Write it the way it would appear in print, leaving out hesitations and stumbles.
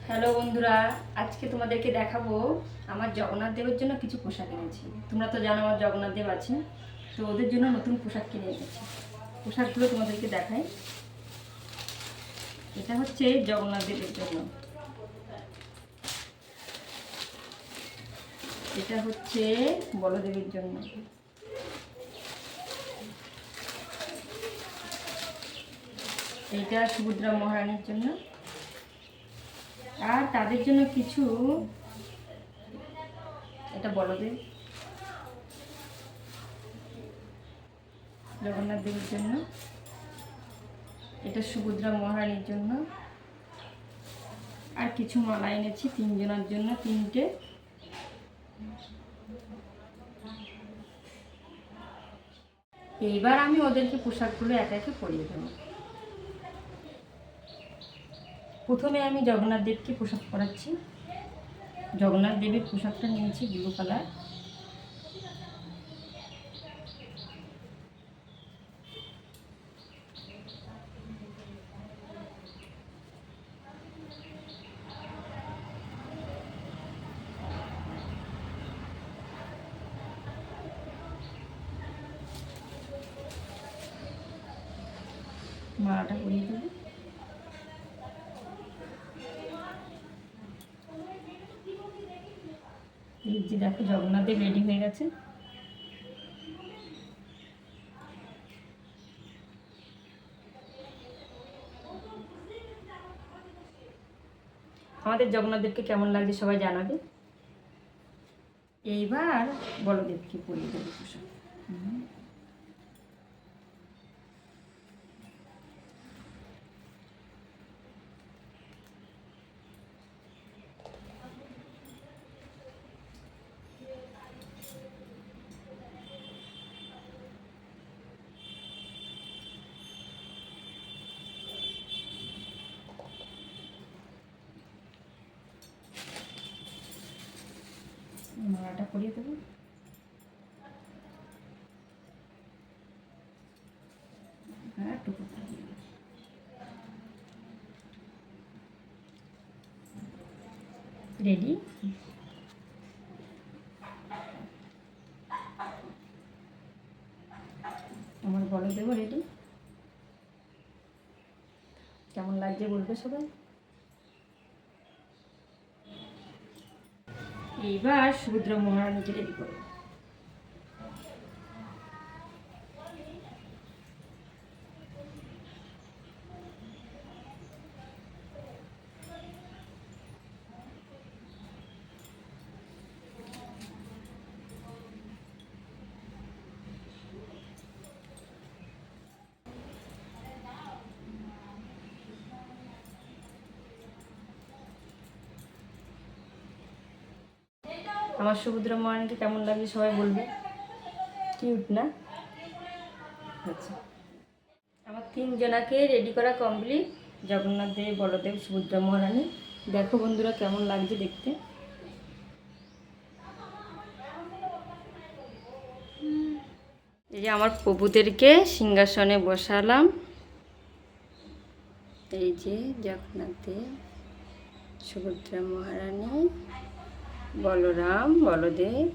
Hello বন্ধুরা, আজকে তোমাদেরকে দেখাবো আমার জগন্নাথ দেবের জন্য কিছু পোশাক এনেছি। তোমরা তো জানো আমার জগন্নাথ দেব আছে, তো ওদের জন্য নতুন পোশাক কিনে এনেছি। পোশাকগুলো তোমাদেরকে দেখাই। এটা হচ্ছে জগন্নাথ দেবের জন্য, এটা হচ্ছে বলদেবের জন্য, এটা সুভদ্রা মহারানীর জন্য, আর তাদের জন্য কিছু, এটা বলদেব জগন্নাথ দেবের জন্য, এটা সুভদ্রা মহারানীর জন্য, আর কিছু মালা এনেছি তিনজনের জন্য, তিনটে। এইবার আমি ওদেরকে পোশাকগুলো একে একে পরিয়ে দেবো। প্রথমে আমি জগন্নাথ দেবকে পোশাক পরাচ্ছি। জগন্নাথ দেবের পোশাকটা নিয়েছি ব্লু কালার। মালাটা পরিয়ে দেবো। এই যে দেখো জগন্নাথ দেব রেডি হয়ে গেছে। আমাদের জগন্নাথ দেবকে কেমন লাগছে সবাই জানাবে। এইবার বলদেবকে পরিয়ে দেবো পোশাক। মালাটা পরিয়ে দেবো। আর টুকুটা দিয়ে দেবো। রেডি। আমার বলদেব রেডি। কেমন লাগছে বলবে সবাই। এইবার সুভদ্রা মহারানীকে রেডি করবো। আমার সুভদ্রা মহারানীকে কেমন লাগছে সবাই বলবে। কিউট না? আচ্ছা, আমার তিনজনাকে রেডি করা কমপ্লিট। জগন্নাথ দেব, বলদেব, সুভদ্রা মহারানী। দেখো বন্ধুরা কেমন লাগছে দেখতে। এই যে আমার প্রভুদেরকে সিংহাসনে বসালাম। এই যে জগন্নাথ দেব, সুভদ্রা মহারানী, বলরাম, বলদেব,